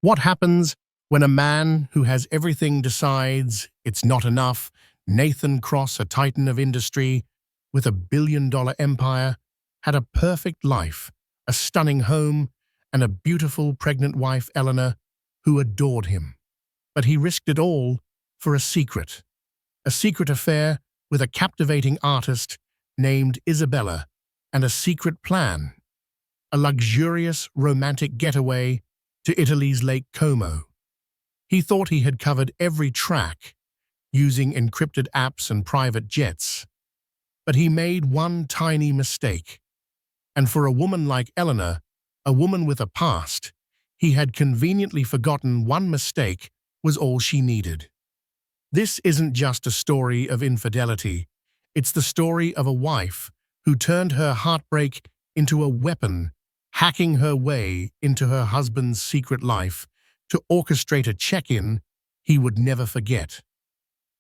What happens when a man who has everything decides it's not enough? Nathan Cross, a titan of industry with a $1 billion empire, had a perfect life, a stunning home, and a beautiful pregnant wife, Eleanor, who adored him. But he risked it all for a secret affair with a captivating artist named Isabella, and a secret plan, a luxurious romantic getaway to Italy's Lake Como. He thought he had covered every track using encrypted apps and private jets, but he made one tiny mistake. And for a woman like Eleanor, a woman with a past, he had conveniently forgotten one mistake was all she needed. This isn't just a story of infidelity, it's the story of a wife who turned her heartbreak into a weapon, hacking her way into her husband's secret life to orchestrate a check-in he would never forget.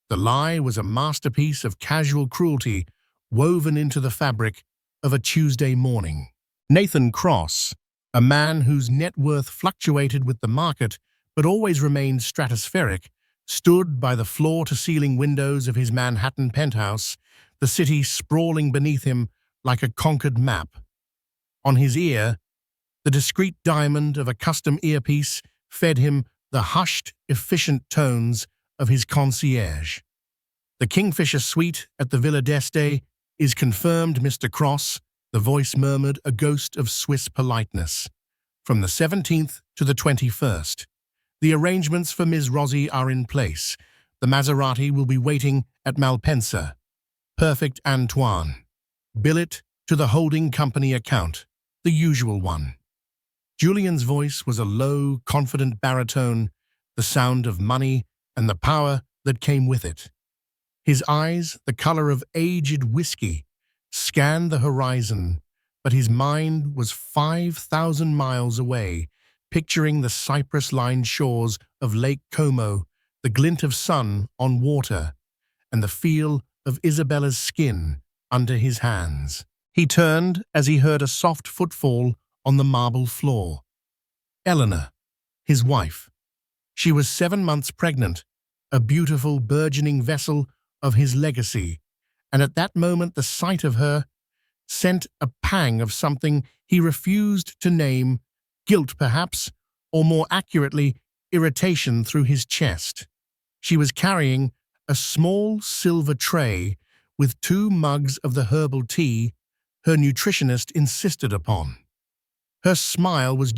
The lie was a masterpiece of casual cruelty woven into the fabric of a Tuesday morning. Nathan Cross, a man whose net worth fluctuated with the market but always remained stratospheric, stood by the floor-to-ceiling windows of his Manhattan penthouse, the city sprawling beneath him like a conquered map. On his ear, the discreet diamond of a custom earpiece fed him the hushed, efficient tones of his concierge. "The Kingfisher Suite at the Videst is confirmed, Mr. Cross," the voice murmured, a ghost of Swiss politeness. "From the 17th to the 21st. The arrangements for Ms. Rossi are in place. The Maserati will be waiting at Malpensa. Perfect, Antoine. Bill it to the holding company account, the usual one." Julian's voice was a low, confident baritone, the sound of money and the power that came with it. His eyes, the color of aged whiskey, scanned the horizon, but his mind was 5,000 miles away, picturing the cypress-lined shores of Lake Como, the glint of sun on water, and the feel of Isabella's skin under his hands. He turned as he heard a soft footfall on the marble floor. Eleanor, his wife. She was 7 months pregnant, a beautiful, burgeoning vessel of his legacy, and at that moment the sight of her sent a pang of something he refused to name, guilt perhaps, or more accurately, irritation through his chest. She was carrying a small silver tray with 2 mugs of the herbal tea her nutritionist insisted upon. Her smile was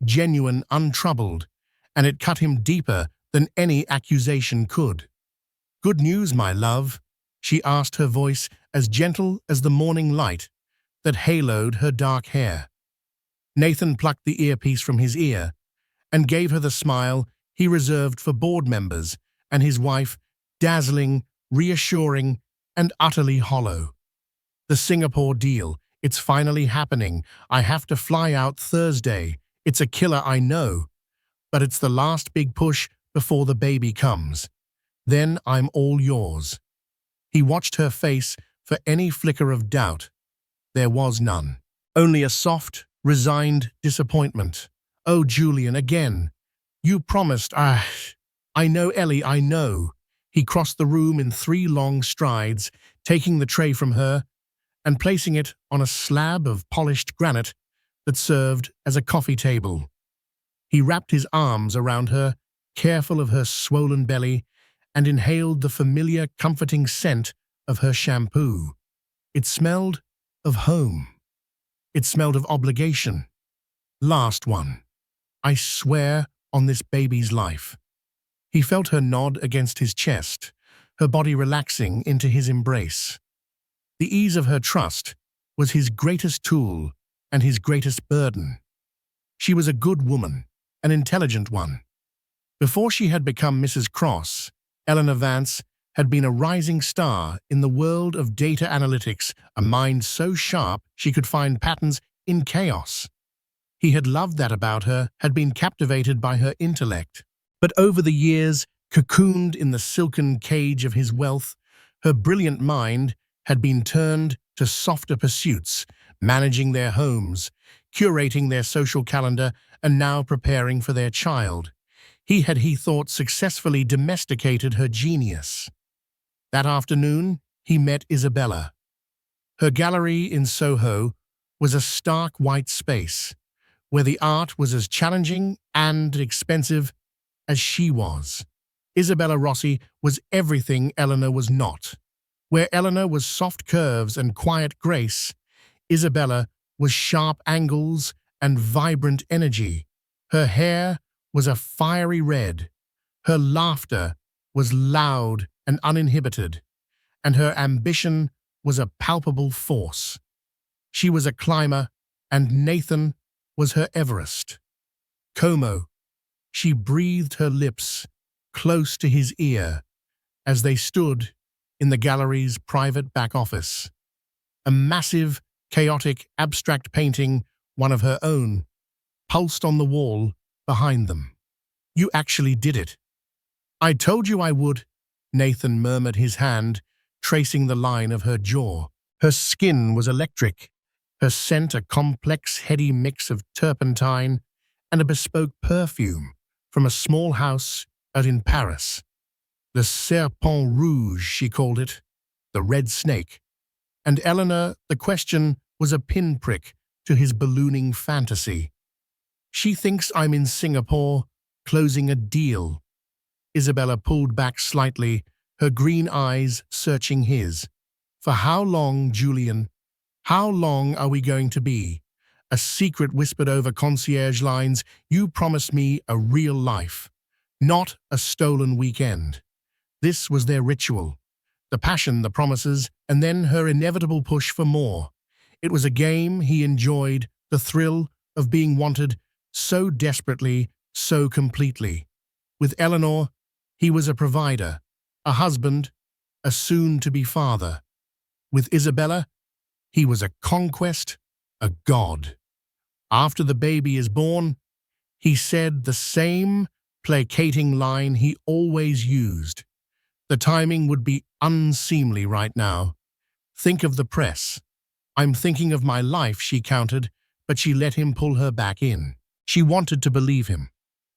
genuine, untroubled, and it cut him deeper than any accusation could. "Good news, my love?" she asked, her voice as gentle as the morning light that haloed her dark hair. Nathan plucked the earpiece from his ear and gave her the smile he reserved for board members, and his wife, dazzling, reassuring, and utterly hollow. "The Singapore deal. It's finally happening. I have to fly out Thursday. It's a killer, I know, but it's the last big push before the baby comes. Then I'm all yours." He watched her face for any flicker of doubt. There was none. Only a soft, resigned disappointment. "Oh, Julian, again. You promised. I know, Ellie, I know." He crossed the room in 3 long strides, taking the tray from her and placing it on a slab of polished granite that served as a coffee table. He wrapped his arms around her, careful of her swollen belly, and inhaled the familiar, comforting scent of her shampoo. It smelled of home. It smelled of obligation. "Last one. I swear on this baby's life." He felt her nod against his chest, her body relaxing into his embrace. The ease of her trust was his greatest tool and his greatest burden. She was a good woman, an intelligent one. Before she had become Mrs. Cross, Eleanor Vance had been a rising star in the world of data analytics, a mind so sharp she could find patterns in chaos. He had loved that about her, had been captivated by her intellect. But over the years, cocooned in the silken cage of his wealth, her brilliant mind had been turned to softer pursuits, managing their homes, curating their social calendar, and now preparing for their child. He thought, successfully domesticated her genius. That afternoon, he met Isabella. Her gallery in Soho was a stark white space, where the art was as challenging and expensive as she was. Isabella Rossi was everything Eleanor was not. Where Eleanor was soft curves and quiet grace, Isabella was sharp angles and vibrant energy. Her hair was a fiery red. Her laughter was loud and uninhibited, and her ambition was a palpable force. She was a climber, and Nathan was her Everest. Como, she breathed her lips close to his ear as they stood in the gallery's private back office. A massive, chaotic, abstract painting, one of her own, pulsed on the wall behind them. "You actually did it." "I told you I would," Nathan murmured, his hand tracing the line of her jaw. Her skin was electric, her scent a complex, heady mix of turpentine and a bespoke perfume from a small house out in Paris. Le Serpent Rouge, she called it, the red snake. And Eleanor, the question was a pinprick to his ballooning fantasy. "She thinks I'm in Singapore, closing a deal." Isabella pulled back slightly, her green eyes searching his. "For how long, Julian? How long are we going to be?" A secret whispered over concierge lines. "You promised me a real life, not a stolen weekend." This was their ritual. The passion, the promises, and then her inevitable push for more. It was a game he enjoyed, the thrill of being wanted so desperately, so completely. With Eleanor, he was a provider, a husband, a soon-to-be father. With Isabella, he was a conquest, a god. After the baby is born, he said the same placating line he always used. The timing would be unseemly right now. "Think of the press." "I'm thinking of my life," she countered, but she let him pull her back in. She wanted to believe him.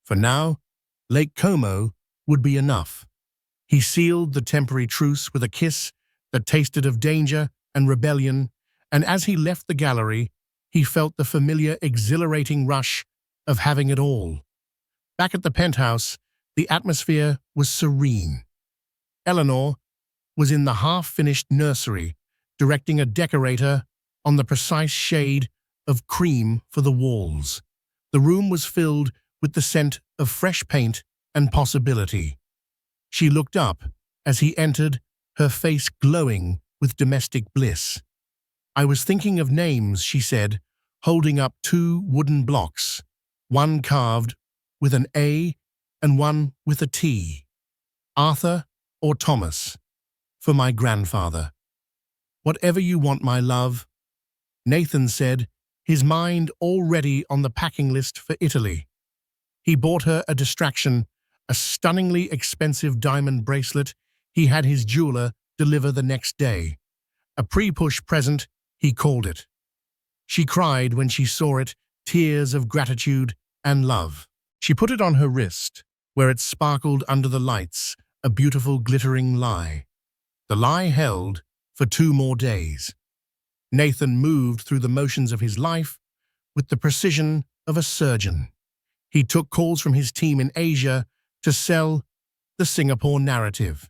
For now, Lake Como would be enough. He sealed the temporary truce with a kiss that tasted of danger and rebellion, and as he left the gallery, he felt the familiar, exhilarating rush of having it all. Back at the penthouse, the atmosphere was serene. Eleanor was in the half-finished nursery, directing a decorator on the precise shade of cream for the walls. The room was filled with the scent of fresh paint and possibility. She looked up as he entered, her face glowing with domestic bliss. "I was thinking of names," she said, holding up 2 wooden blocks, one carved with an A and one with a T. "Arthur or Thomas, for my grandfather." "Whatever you want, my love," Nathan said, his mind already on the packing list for Italy. He bought her a distraction, a stunningly expensive diamond bracelet he had his jeweler deliver the next day. A pre-push present, he called it. She cried when she saw it, tears of gratitude and love. She put it on her wrist, where it sparkled under the lights, a beautiful glittering lie. The lie held for 2 more days. Nathan moved through the motions of his life with the precision of a surgeon. He took calls from his team in Asia to sell the Singapore narrative.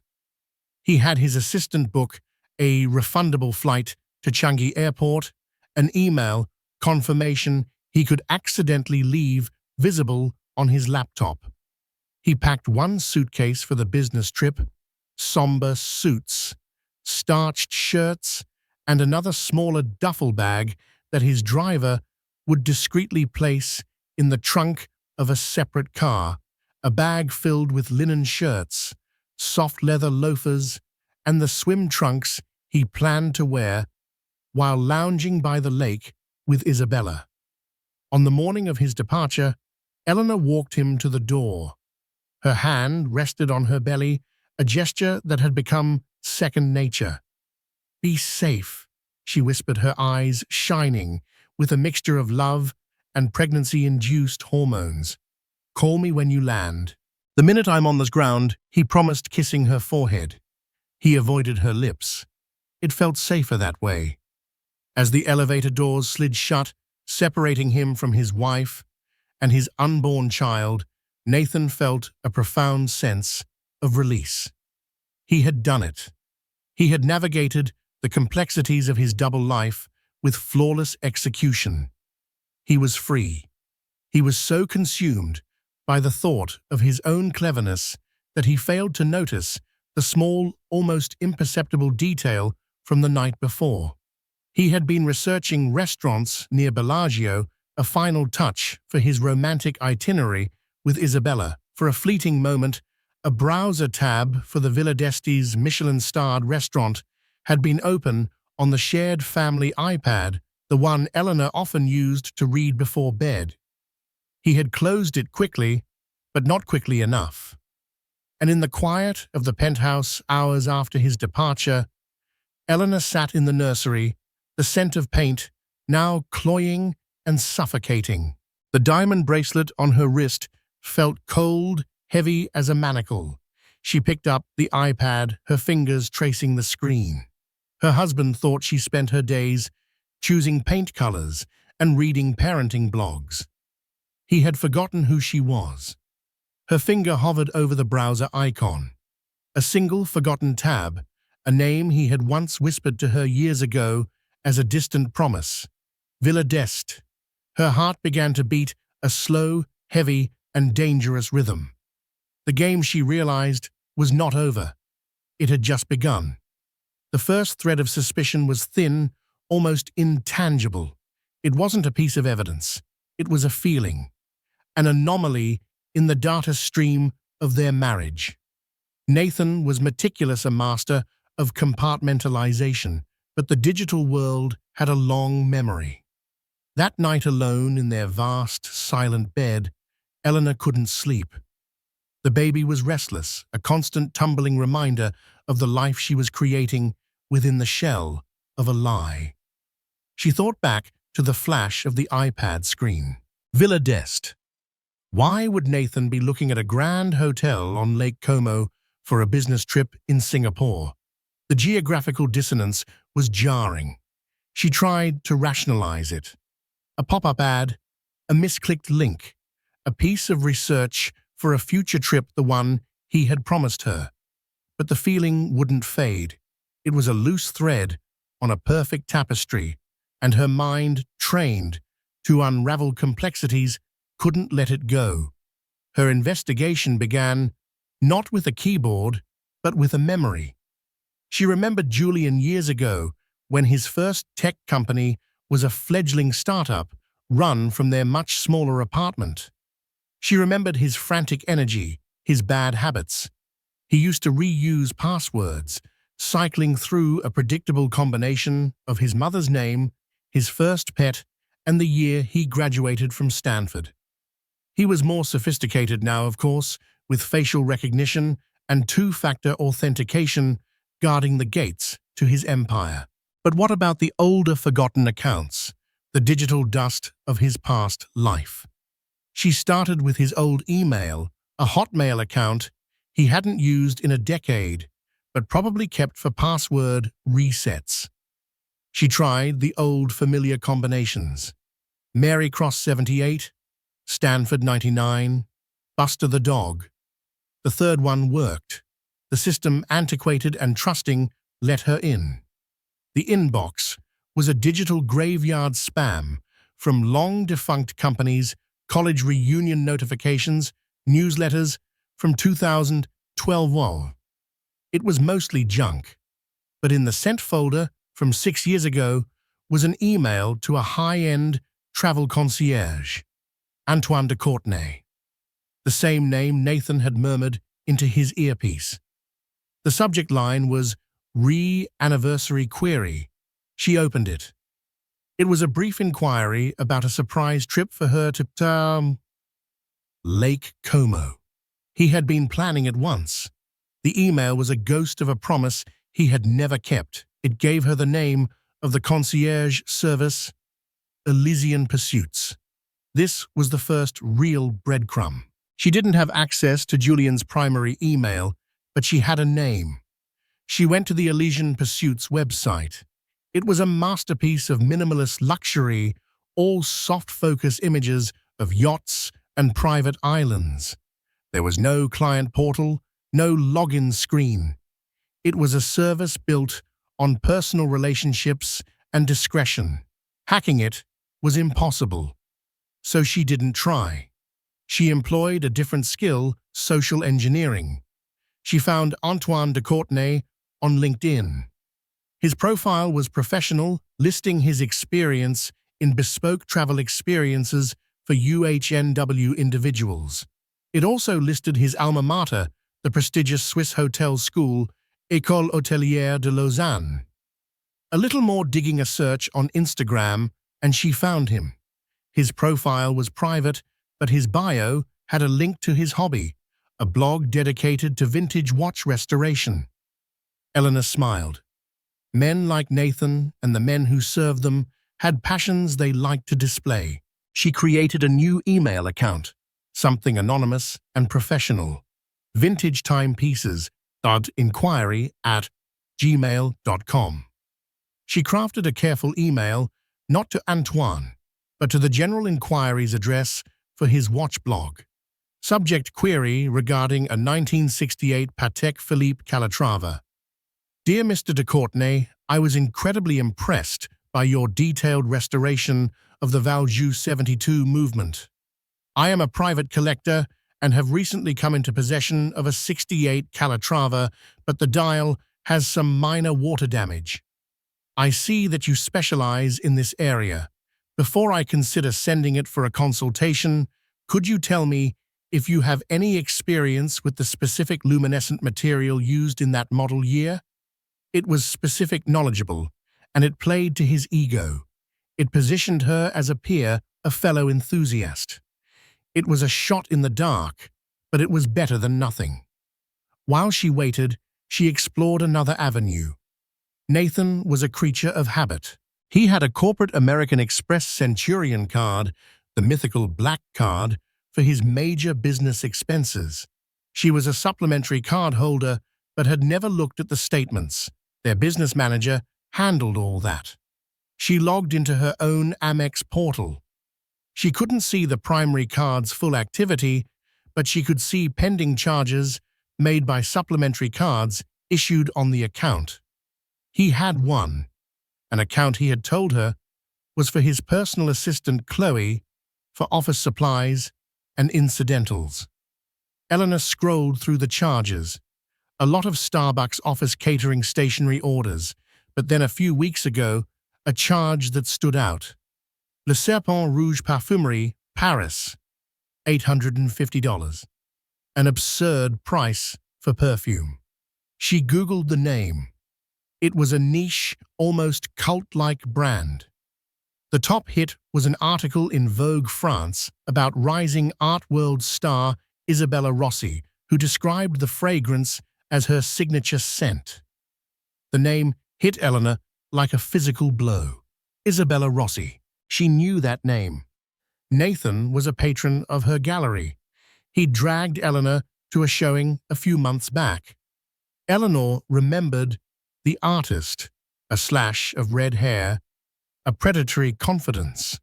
He had his assistant book a refundable flight to Changi Airport, an email confirmation he could accidentally leave visible on his laptop. He packed 1 suitcase for the business trip, somber suits, starched shirts, and another smaller duffel bag that his driver would discreetly place in the trunk of a separate car, a bag filled with linen shirts, soft leather loafers, and the swim trunks he planned to wear while lounging by the lake with Isabella. On the morning of his departure, Eleanor walked him to the door. Her hand rested on her belly, a gesture that had become second nature. "Be safe," she whispered, her eyes shining with a mixture of love and pregnancy-induced hormones. Call me when you land. The minute I'm on the ground, he promised, kissing her forehead. He avoided her lips. It felt safer that way. As the elevator doors slid shut, separating him from his wife and his unborn child, Nathan felt a profound sense of release. He had done it. He had navigated the complexities of his double life with flawless execution. He was free. He was so consumed by the thought of his own cleverness that he failed to notice the small, almost imperceptible detail from the night before. He had been researching restaurants near Bellagio, a final touch for his romantic itinerary with Isabella. For a fleeting moment, a browser tab for the Videst's Michelin-starred restaurant had been open on the shared family iPad, the one Eleanor often used to read before bed. He had closed it quickly, but not quickly enough. And in the quiet of the penthouse hours after his departure, Eleanor sat in the nursery, the scent of paint now cloying and suffocating. The diamond bracelet on her wrist felt cold, heavy as a manacle. She picked up the iPad, her fingers tracing the screen. Her husband thought she spent her days choosing paint colors and reading parenting blogs. He had forgotten who she was. Her finger hovered over the browser icon. A single forgotten tab, a name he had once whispered to her years ago as a distant promise. Videst. Her heart began to beat a slow, heavy, and dangerous rhythm. The game, she realized, was not over. It had just begun. The first thread of suspicion was thin, almost intangible. It wasn't a piece of evidence. It was a feeling, an anomaly in the data stream of their marriage. Nathan was meticulous, a master of compartmentalization, but the digital world had a long memory. That night alone in their vast, silent bed, Eleanor couldn't sleep. The baby was restless, a constant tumbling reminder of the life she was creating within the shell of a lie. She thought back to the flash of the iPad screen. Videst. Why would Nathan be looking at a grand hotel on Lake Como for a business trip in Singapore? The geographical dissonance was jarring. She tried to rationalize it. A pop-up ad, a misclicked link, a piece of research for a future trip, the one he had promised her. But the feeling wouldn't fade. It was a loose thread on a perfect tapestry, and her mind, trained to unravel complexities, couldn't let it go. Her investigation began not with a keyboard, but with a memory. She remembered Julian years ago when his first tech company was a fledgling startup run from their much smaller apartment. She remembered his frantic energy, his bad habits. He used to reuse passwords, cycling through a predictable combination of his mother's name, his first pet, and the year he graduated from Stanford. He was more sophisticated now, of course, with facial recognition and two-factor authentication guarding the gates to his empire. But what about the older forgotten accounts, the digital dust of his past life? She started with his old email, a Hotmail account he hadn't used in a decade, but probably kept for password resets. She tried the old familiar combinations. Mary Cross 78, Stanford 99, Buster the dog. The third one worked. The system, antiquated and trusting, let her in. The inbox was a digital graveyard spam from long-defunct companies, college reunion notifications, newsletters from 2012. It was mostly junk, but in the sent folder from 6 years ago was an email to a high-end travel concierge, Antoine de Courtenay, the same name Nathan had murmured into his earpiece. The subject line was Re-Anniversary Query. She opened it. It was a brief inquiry about a surprise trip for her to Lake Como. He had been planning it once. The email was a ghost of a promise he had never kept. It gave her the name of the concierge service, Elysian Pursuits. This was the first real breadcrumb. She didn't have access to Julian's primary email, but she had a name. She went to the Elysian Pursuits website. It was a masterpiece of minimalist luxury, all soft-focus images of yachts and private islands. There was no client portal, no login screen. It was a service built on personal relationships and discretion. Hacking it was impossible, so she didn't try. She employed a different skill, social engineering. She found Antoine de Courtenay on LinkedIn. His profile was professional, listing his experience in bespoke travel experiences for UHNW individuals. It also listed his alma mater, the prestigious Swiss hotel school, École Hôtelière de Lausanne. A little more digging a search on Instagram, and she found him. His profile was private, but his bio had a link to his hobby, a blog dedicated to vintage watch restoration. Elellanena smiled. Men like Nathan and the men who served them had passions they liked to display. She created a new email account, something anonymous and professional. Vintage timepieces. Inquiry@gmail.com. She crafted a careful email, not to Antoine, but to the general inquiries address for his watch blog. Subject query regarding a 1968 Patek Philippe Calatrava. Dear Mr. de Courtenay, I was incredibly impressed by your detailed restoration of the Valjoux 72 movement. I am a private collector and have recently come into possession of a 68 Calatrava, but the dial has some minor water damage. I see that you specialize in this area. Before I consider sending it for a consultation, could you tell me if you have any experience with the specific luminescent material used in that model year? It was specific knowledgeable, and it played to his ego. It positioned her as a peer, a fellow enthusiast. It was a shot in the dark, but it was better than nothing. While she waited, she explored another avenue. Nathan was a creature of habit. He had a corporate American Express Centurion card, the mythical black card, for his major business expenses. She was a supplementary card holder, but had never looked at the statements. Their business manager handled all that. She logged into her own Amex portal. She couldn't see the primary card's full activity, but she could see pending charges made by supplementary cards issued on the account. He had one. An account, he had told her, was for his personal assistant Chloe, for office supplies and incidentals. Elellanena scrolled through the charges. A lot of Starbucks office catering stationery orders, but then a few weeks ago, a charge that stood out. Le Serpent Rouge Parfumerie, Paris, $850. An absurd price for perfume. She Googled the name. It was a niche, almost cult-like brand. The top hit was an article in Vogue France about rising art world star Isabella Rossy, who described the fragrance as her signature scent. The name hit Elellanena like a physical blow. Isabella Rossi. She knew that name. Nathan was a patron of her gallery. He dragged Elellanena to a showing a few months back. Elellanena remembered the artist, a slash of red hair, a predatory confidence.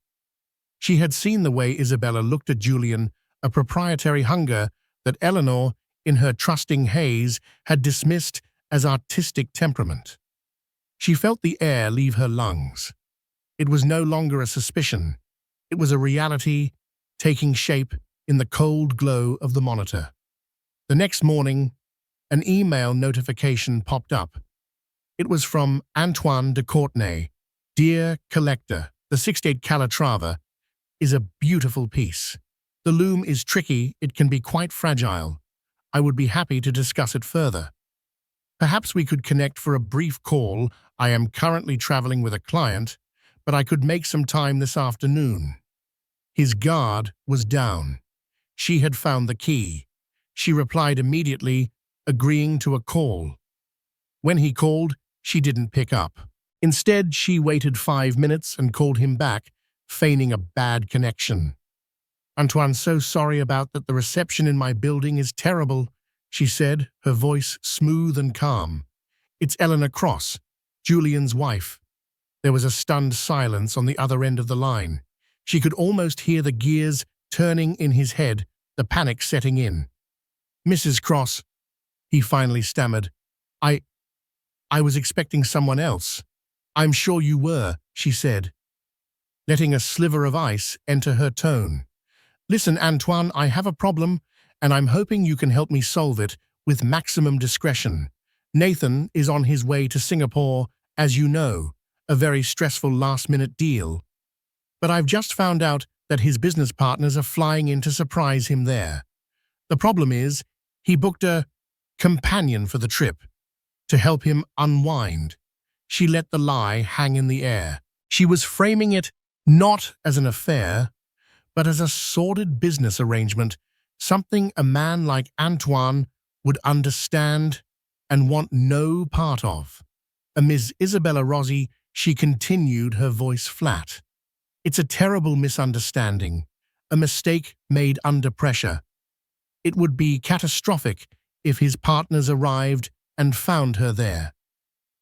She had seen the way Isabella looked at Julian, a proprietary hunger that Elellanena, in her trusting haze, had dismissed as artistic temperament. She felt the air leave her lungs. It was no longer a suspicion. It was a reality taking shape in the cold glow of the monitor. The next morning, an email notification popped up. It was from Antoine de Courtenay. Dear collector, the 68 Calatrava is a beautiful piece. The loom is tricky, it can be quite fragile. I would be happy to discuss it further. Perhaps we could connect for a brief call. I am currently traveling with a client, but I could make some time this afternoon. His guard was down. She had found the key. She replied immediately, agreeing to a call. When he called, she didn't pick up. Instead, she waited 5 minutes and called him back, feigning a bad connection. "Antoine's so sorry about that. The reception in my building is terrible," she said, her voice smooth and calm. "It's Elellanena Cross, Julian's wife." There was a stunned silence on the other end of the line. She could almost hear the gears turning in his head, the panic setting in. "Mrs. Cross," he finally stammered. I was expecting someone else." "I'm sure you were," she said, letting a sliver of ice enter her tone. "Listen, Antoine, I have a problem, and I'm hoping you can help me solve it with maximum discretion. Nathan is on his way to Singapore, as you know, a very stressful last-minute deal. But I've just found out that his business partners are flying in to surprise him there. The problem is, he booked a companion for the trip, to help him unwind." She let the lie hang in the air. She was framing it not as an affair, but as a sordid business arrangement, something a man like Antoine would understand and want no part of. Ms. Isabella Rossi, she continued, her voice flat. "It's a terrible misunderstanding, a mistake made under pressure. It would be catastrophic if his partners arrived and found her there.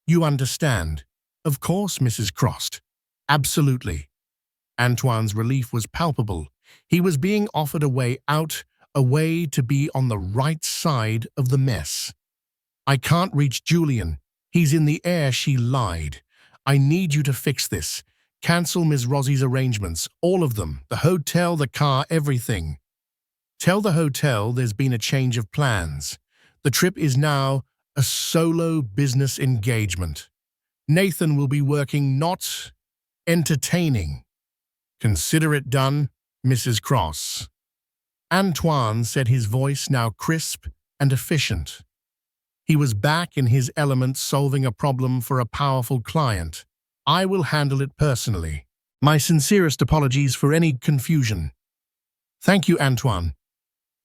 You understand?" "Of course, Mrs. Cross. Absolutely." Antoine's relief was palpable. He was being offered a way out, a way to be on the right side of the mess. "I can't reach Julian. He's in the air," she lied. "I need you to fix this. Cancel Ms. Rossi's arrangements, all of them, the hotel, the car, everything. Tell the hotel there's been a change of plans. The trip is now a solo business engagement. Nathan will be working, not entertaining. Consider it done, Mrs. Cross." Antoine said, his voice now crisp and efficient. He was back in his element, solving a problem for a powerful client. "I will handle it personally. My sincerest apologies for any confusion." "Thank you, Antoine.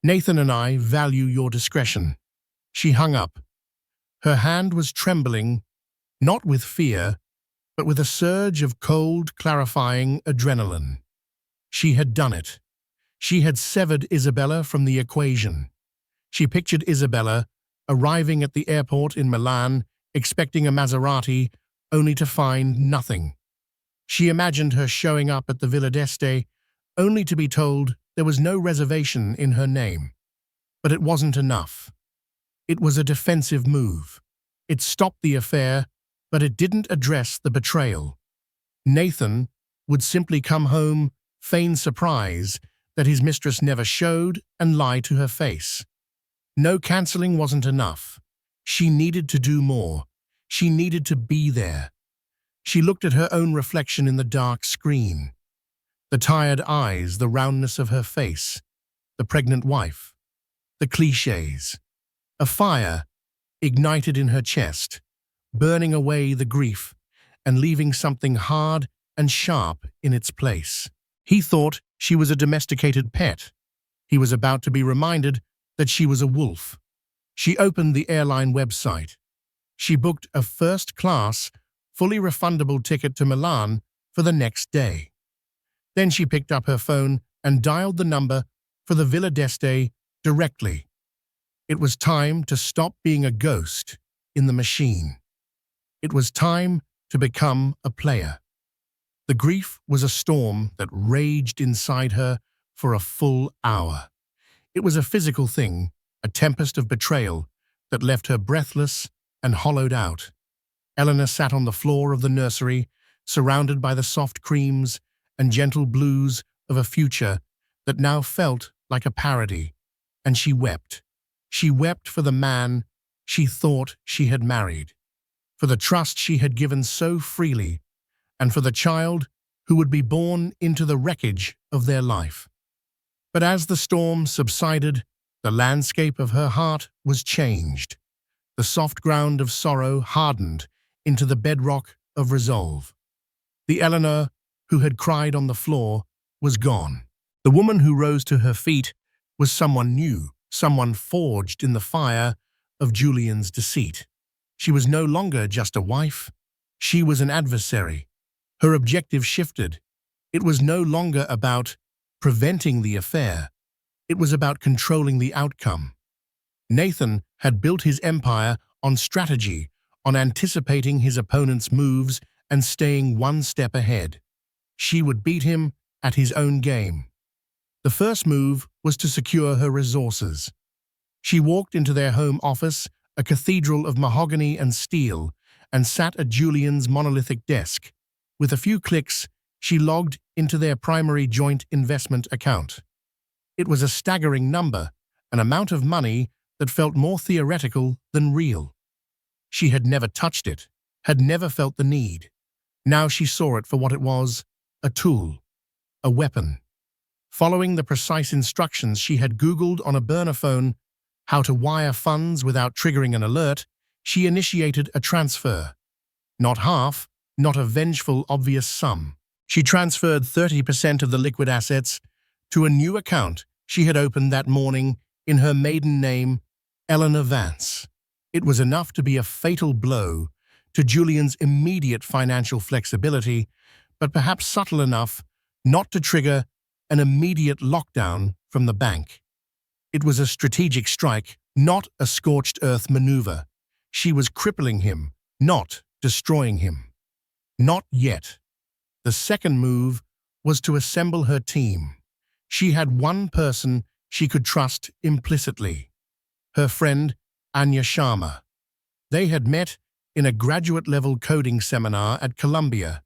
Nathan and I value your discretion." She hung up. Her hand was trembling, not with fear, but with a surge of cold, clarifying adrenaline. She had done it. She had severed Isabella from the equation. She pictured Isabella arriving at the airport in Milan, expecting a Maserati, only to find nothing. She imagined her showing up at the Videst, only to be told there was no reservation in her name. But it wasn't enough. It was a defensive move. It stopped the affair, but it didn't address the betrayal. Nathan would simply come home, feign surprise that his mistress never showed, and lie to her face. No cancelling wasn't enough. She needed to do more. She needed to be there. She looked at her own reflection in the dark screen. The tired eyes, the roundness of her face, the pregnant wife, the clichés. A fire ignited in her chest, burning away the grief and leaving something hard and sharp in its place. He thought she was a domesticated pet. He was about to be reminded that she was a wolf. She opened the airline website. She booked a first-class, fully refundable ticket to Milan for the next day. Then she picked up her phone and dialed the number for the Videst directly. It was time to stop being a ghost in the machine. It was time to become a player. The grief was a storm that raged inside her for a full hour. It was a physical thing, a tempest of betrayal that left her breathless and hollowed out. Elellanena sat on the floor of the nursery, surrounded by the soft creams and gentle blues of a future that now felt like a parody, and she wept. She wept for the man she thought she had married, for the trust she had given so freely, and for the child who would be born into the wreckage of their life. But as the storm subsided, the landscape of her heart was changed. The soft ground of sorrow hardened into the bedrock of resolve. The Elellanena who had cried on the floor was gone. The woman who rose to her feet was someone new, someone forged in the fire of Julian's deceit. She was no longer just a wife. She was an adversary. Her objective shifted. It was no longer about preventing the affair. It was about controlling the outcome. Nathan had built his empire on strategy, on anticipating his opponent's moves and staying one step ahead. She would beat him at his own game. The first move was to secure her resources. She walked into their home office, a cathedral of mahogany and steel, and sat at Julian's monolithic desk. With a few clicks, she logged into their primary joint investment account. It was a staggering number, an amount of money that felt more theoretical than real. She had never touched it, had never felt the need. Now she saw it for what it was, a tool, a weapon. Following the precise instructions she had Googled on a burner phone, how to wire funds without triggering an alert, she initiated a transfer. Not half, not a vengeful, obvious sum. She transferred 30% of the liquid assets to a new account she had opened that morning in her maiden name, Eleanor Vance. It was enough to be a fatal blow to Julian's immediate financial flexibility, but perhaps subtle enough not to trigger an immediate lockdown from the bank. It was a strategic strike, not a scorched earth maneuver. She was crippling him, not destroying him. Not yet. The second move was to assemble her team. She had one person she could trust implicitly. Her friend, Anya Sharma. They had met in a graduate-level coding seminar at Columbia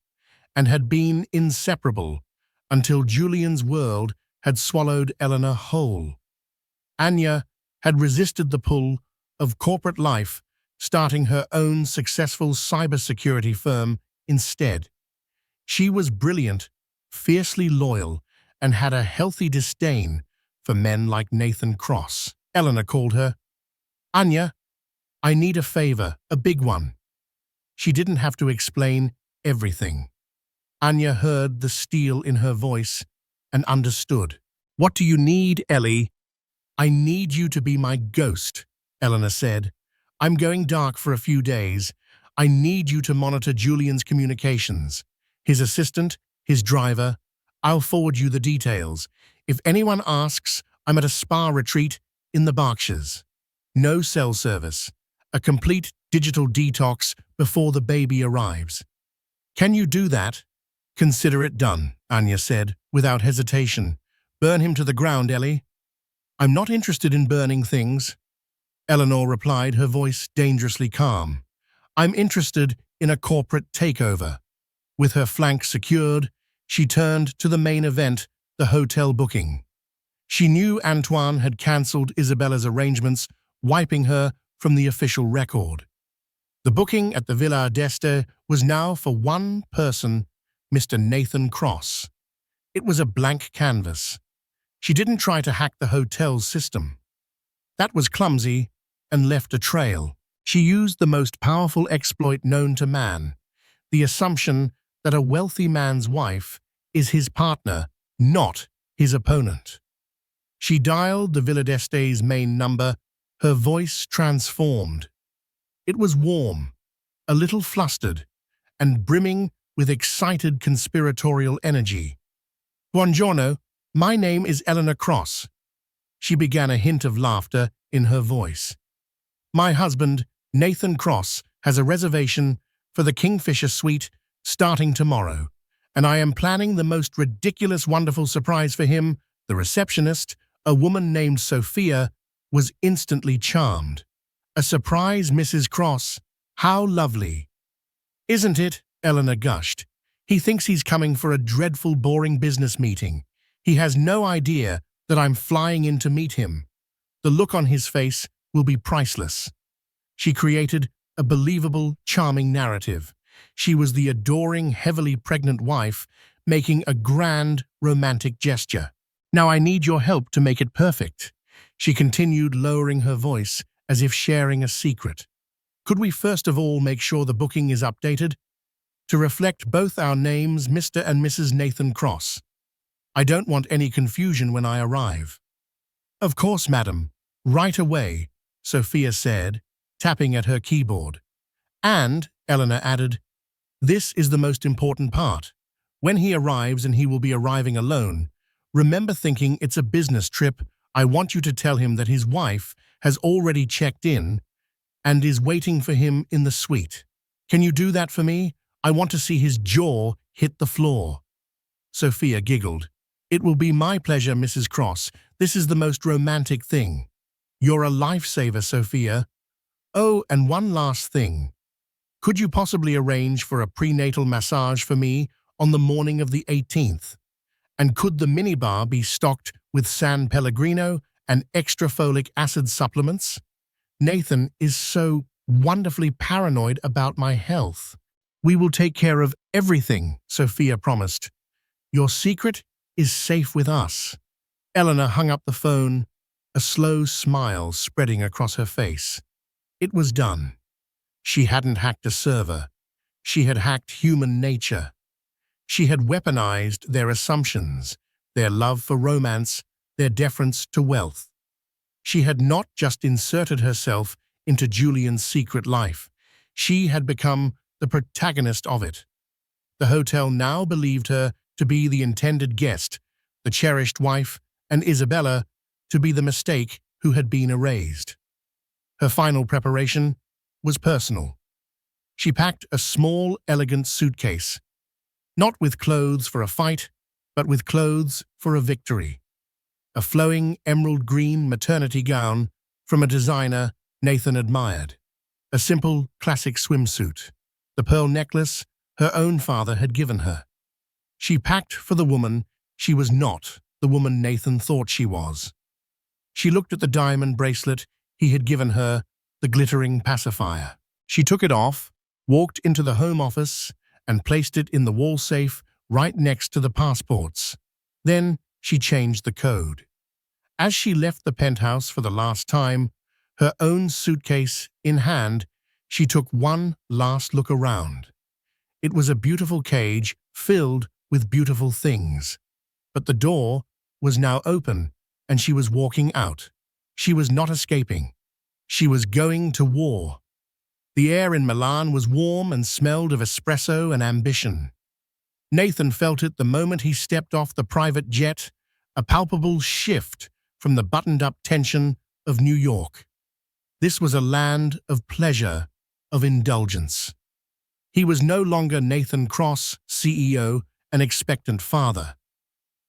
and had been inseparable until Julian's world had swallowed Eleanor whole. Anya had resisted the pull of corporate life, starting her own successful cybersecurity firm instead. She was brilliant, fiercely loyal, and had a healthy disdain for men like Nathan Cross. Eleanor called her. "Anya, I need a favor, a big one." She didn't have to explain everything. Anya heard the steel in her voice and understood. "What do you need, Ellie?" "I need you to be my ghost," Eleanor said. "I'm going dark for a few days. I need you to monitor Julian's communications. His assistant, his driver. I'll forward you the details. If anyone asks, I'm at a spa retreat in the Berkshires. No cell service. A complete digital detox before the baby arrives. Can you do that?" "Consider it done," Anya said, without hesitation. "Burn him to the ground, Ellie." "I'm not interested in burning things," Eleanor replied, her voice dangerously calm. "I'm interested in a corporate takeover." With her flank secured, she turned to the main event, the hotel booking. She knew Antoine had cancelled Isabella's arrangements, wiping her from the official record. The booking at the Villa Videst was now for one person, Mr. Nathan Cross. It was a blank canvas. She didn't try to hack the hotel's system. That was clumsy and left a trail. She used the most powerful exploit known to man, the assumption that a wealthy man's wife is his partner, not his opponent. She dialed the Villa Videst's main number, her voice transformed. It was warm, a little flustered, and brimming with excited conspiratorial energy. "Buongiorno, my name is Eleanor Cross." She began, a hint of laughter in her voice. "My husband, Nathan Cross, has a reservation for the Kingfisher Suite starting tomorrow, and I am planning the most ridiculous, wonderful surprise for him." The receptionist, a woman named Sophia, was instantly charmed. "A surprise, Mrs. Cross? How lovely." "Isn't it?" Eleanor gushed. "He thinks he's coming for a dreadful, boring business meeting. He has no idea that I'm flying in to meet him. The look on his face will be priceless." She created a believable, charming narrative. She was the adoring, heavily pregnant wife, making a grand, romantic gesture. "Now I need your help to make it perfect," she continued, lowering her voice as if sharing a secret. "Could we first of all make sure the booking is updated to reflect both our names, Mr. and Mrs. Nathan Cross? I don't want any confusion when I arrive." "Of course, madam. Right away," Sophia said, tapping at her keyboard. "And," Eleanor added, "this is the most important part. When he arrives, and he will be arriving alone, Remember thinking it's a business trip. I want you to tell him that his wife has already checked in and is waiting for him in the suite. Can you do that for me? I want to see his jaw hit the floor." Sophia giggled. "It will be my pleasure, Mrs. Cross. This is the most romantic thing. You're a lifesaver, Sophia. Oh, and one last thing. Could you possibly arrange for a prenatal massage for me on the morning of the 18th? And could the minibar be stocked with San Pellegrino and extra folic acid supplements? Nathan is so wonderfully paranoid about my health." "We will take care of everything," Sophia promised. "Your secret is safe with us." Eleanor hung up the phone, a slow smile spreading across her face. It was done. She hadn't hacked a server. She had hacked human nature. She had weaponized their assumptions, their love for romance, their deference to wealth. She had not just inserted herself into Julian's secret life. She had become the protagonist of it. The hotel now believed her to be the intended guest, the cherished wife, and Isabella to be the mistake who had been erased. Her final preparation was personal. She packed a small, elegant suitcase, not with clothes for a fight, but with clothes for a victory. A flowing emerald green maternity gown from a designer Nathan admired. A simple, classic swimsuit. The pearl necklace her own father had given her. She packed for the woman she was not, the woman Nathan thought she was. She looked at the diamond bracelet he had given her, the glittering pacifier. She took it off, walked into the home office, and placed it in the wall safe right next to the passports. Then she changed the code. As she left the penthouse for the last time, her own suitcase in hand, she took one last look around. It was a beautiful cage filled with beautiful things. But the door was now open, and she was walking out. She was not escaping. She was going to war. The air in Milan was warm and smelled of espresso and ambition. Nathan felt it the moment he stepped off the private jet, a palpable shift from the buttoned-up tension of New York. This was a land of pleasure, of indulgence. He was no longer Nathan Cross, CEO, an expectant father.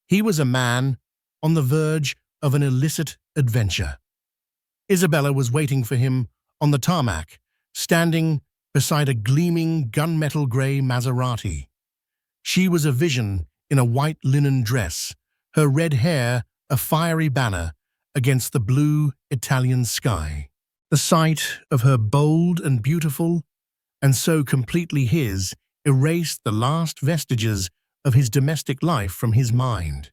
He was a man on the verge of an illicit adventure. Isabella was waiting for him on the tarmac, standing beside a gleaming gunmetal gray Maserati. She was a vision in a white linen dress, her red hair a fiery banner against the blue Italian sky. The sight of her bold and beautiful, and so completely his, erased the last vestiges of his domestic life from his mind.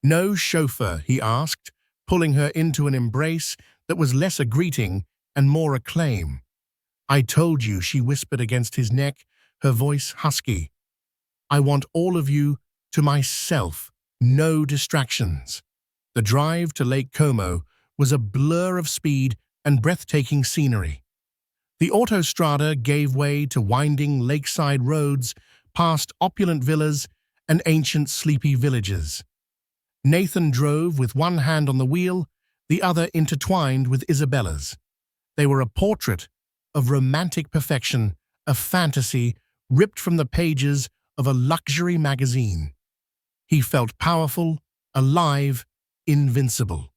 "No chauffeur?" he asked, pulling her into an embrace that was less a greeting and more a claim. "I told you," she whispered against his neck, her voice husky. "I want all of you to myself, no distractions." The drive to Lake Como was a blur of speed and breathtaking scenery. The autostrada gave way to winding lakeside roads, past opulent villas and ancient sleepy villages. Nathan drove with one hand on the wheel, the other intertwined with Isabella's. They were a portrait of romantic perfection, a fantasy ripped from the pages of a luxury magazine. He felt powerful, alive, invincible.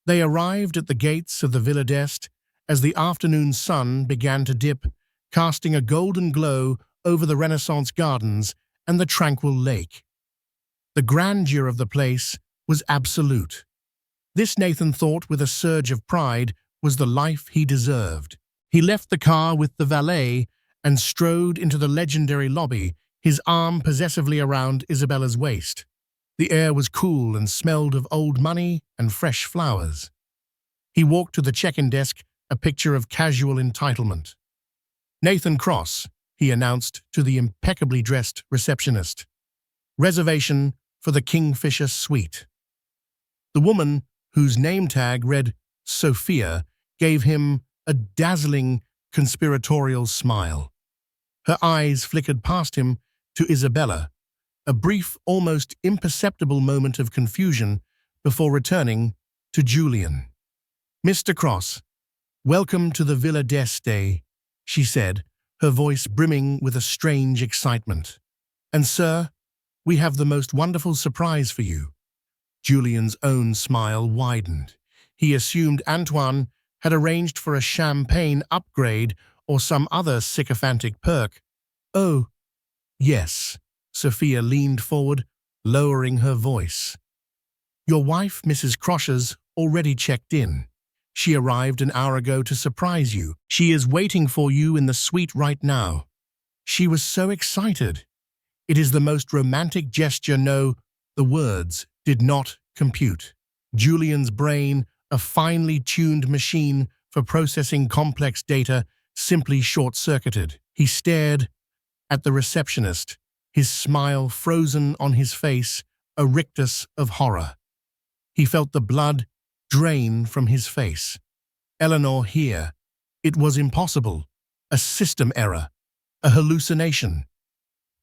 They arrived at the gates of the Videst as the afternoon sun began to dip, casting a golden glow over the Renaissance gardens and the tranquil lake. The grandeur of the place was absolute. This, Nathan thought with a surge of pride, was the life he deserved. He left the car with the valet and strode into the legendary lobby, his arm possessively around Isabella's waist. The air was cool and smelled of old money and fresh flowers. He walked to the check-in desk, a picture of casual entitlement. "Nathan Cross," he announced to the impeccably dressed receptionist. "Reservation for the Kingfisher Suite." The woman, whose name tag read Sophia, gave him a dazzling, conspiratorial smile. Her eyes flickered past him to Isabella, a brief, almost imperceptible moment of confusion before returning to Julian. "Mr. Cross, welcome to the Videst," she said, her voice brimming with a strange excitement. "And sir, we have the most wonderful surprise for you." Julian's own smile widened. He assumed Antoine had arranged for a champagne upgrade or some other sycophantic perk. "Oh, yes." Sophia leaned forward, lowering her voice. "Your wife, Mrs. Cross's, already checked in. She arrived an hour ago to surprise you. She is waiting for you in the suite right now. She was so excited. It is the most romantic gesture. No, the words did not compute. Julian's brain, a finely tuned machine for processing complex data, simply short-circuited. He stared at the receptionist, his smile frozen on his face, a rictus of horror. He felt the blood drain from his face. Eleanor here. It was impossible. A system error. A hallucination.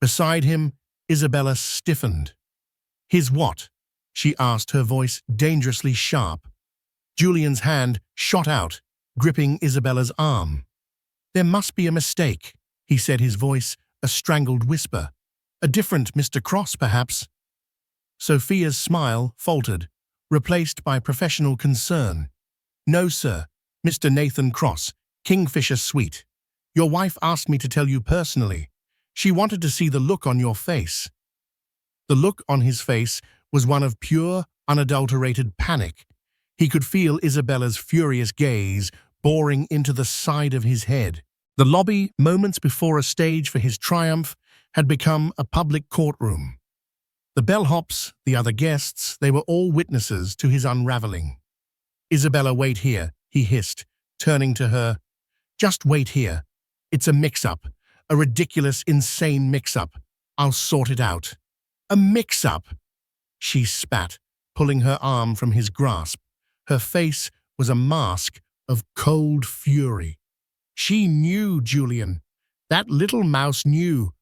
Beside him, Isabella stiffened. "His what?" she asked, her voice dangerously sharp. Julian's hand shot out, gripping Isabella's arm. "There must be a mistake," he said, his voice a strangled whisper. "A different Mr. Cross, perhaps." Sophia's smile faltered, replaced by professional concern. "No, sir. Mr. Nathan Cross, Kingfisher Suite. Your wife asked me to tell you personally. She wanted to see the look on your face." The look on his face was one of pure, unadulterated panic. He could feel Isabella's furious gaze boring into the side of his head. The lobby, moments before a stage for his triumph, had become a public courtroom. The bellhops, the other guests, they were all witnesses to his unraveling. "Isabella, wait here," he hissed, turning to her. "Just wait here. It's a mix-up, a ridiculous, insane mix-up. I'll sort it out." "A mix-up?" she spat, pulling her arm from his grasp. Her face was a mask of cold fury. She knew Julian. That little mouse knew.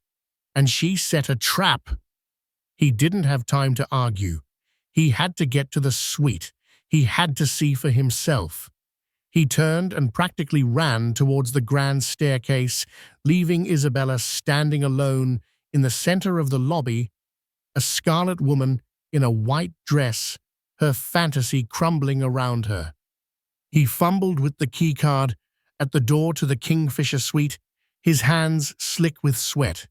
And she set a trap. He didn't have time to argue. He had to get to the suite. He had to see for himself. He turned and practically ran towards the grand staircase, leaving Isabella standing alone in the center of the lobby, a scarlet woman in a white dress, her fantasy crumbling around her. He fumbled with the keycard at the door to the Kingfisher Suite, his hands slick with sweat.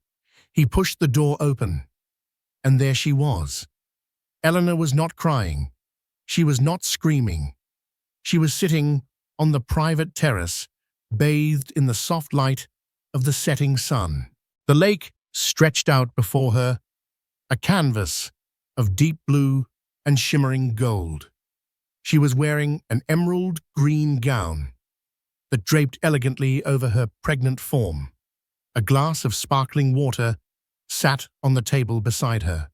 He pushed the door open, and there she was. Eleanor was not crying. She was not screaming. She was sitting on the private terrace, bathed in the soft light of the setting sun. The lake stretched out before her, a canvas of deep blue and shimmering gold. She was wearing an emerald green gown that draped elegantly over her pregnant form. A glass of sparkling water sat on the table beside her.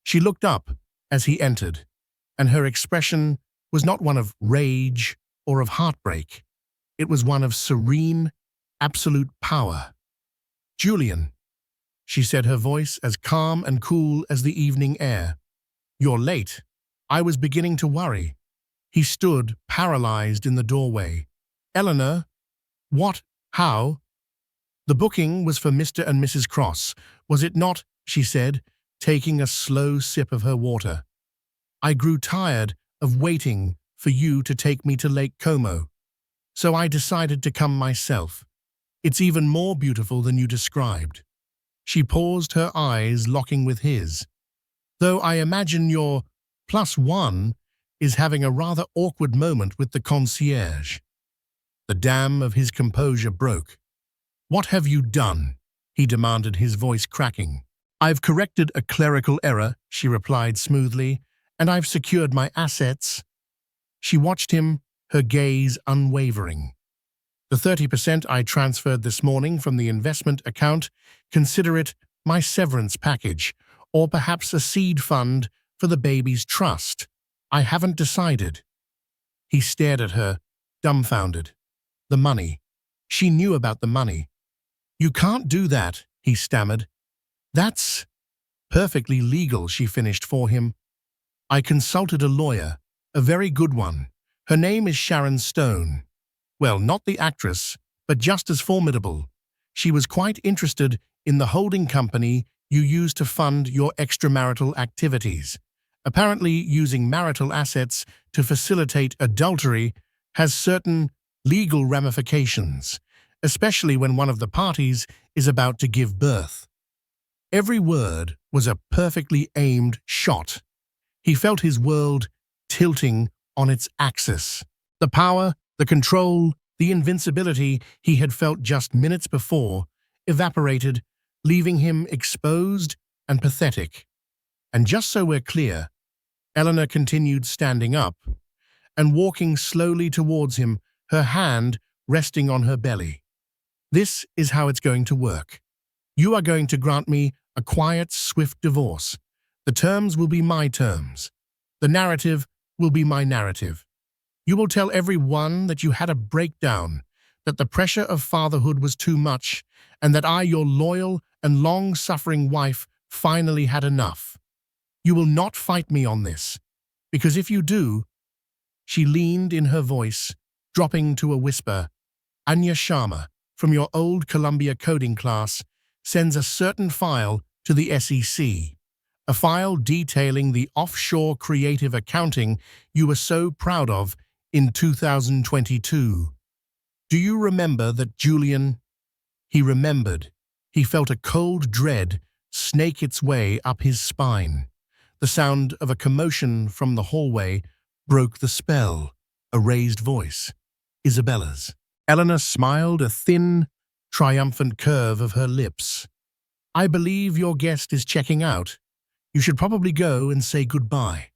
She looked up as he entered, and her expression was not one of rage or of heartbreak. It was one of serene, absolute power. "Julian," she said, her voice as calm and cool as the evening air. "You're late. I was beginning to worry." He stood, paralyzed in the doorway. "Eleanor? What? How?" "The booking was for Mr. and Mrs. Cross, was it not?" she said, taking a slow sip of her water. "I grew tired of waiting for you to take me to Lake Como, so I decided to come myself. It's even more beautiful than you described." She paused, her eyes locking with his. "Though I imagine your +1 is having a rather awkward moment with the concierge." The dam of his composure broke. "What have you done?" he demanded, his voice cracking. "I've corrected a clerical error," she replied smoothly, "and I've secured my assets." She watched him, her gaze unwavering. "The 30% I transferred this morning from the investment account, consider it my severance package, or perhaps a seed fund for the baby's trust. I haven't decided." He stared at her, dumbfounded. The money. She knew about the money. "You can't do that," he stammered. "That's..." Perfectly legal, she finished for him. I consulted a lawyer, a very good one. Her name is Sharon Stone. Well, not the actress, but just as formidable. She was quite interested in the holding company you use to fund your extramarital activities. Apparently, using marital assets to facilitate adultery has certain legal ramifications, especially when one of the parties is about to give birth. Every word was a perfectly aimed shot. He felt his world tilting on its axis. The power, the control, the invincibility he had felt just minutes before evaporated, leaving him exposed and pathetic. And just so we're clear, Eleanor continued standing up and walking slowly towards him, her hand resting on her belly. This is how it's going to work. You are going to grant me a quiet, swift divorce. The terms will be my terms. The narrative will be my narrative. You will tell everyone that you had a breakdown, that the pressure of fatherhood was too much, and that I, your loyal and long-suffering wife, finally had enough. You will not fight me on this, because if you do, she leaned in her voice, dropping to a whisper, Anya Sharma, from your old Columbia coding class, sends a certain file to the SEC, a file detailing the offshore creative accounting you were so proud of in 2022. Do you remember that Julian? He remembered. He felt a cold dread snake its way up his spine. The sound of a commotion from the hallway broke the spell. A raised voice. Isabella's. Eleanor smiled, a thin, triumphant curve of her lips. I believe your guest is checking out. You should probably go and say goodbye.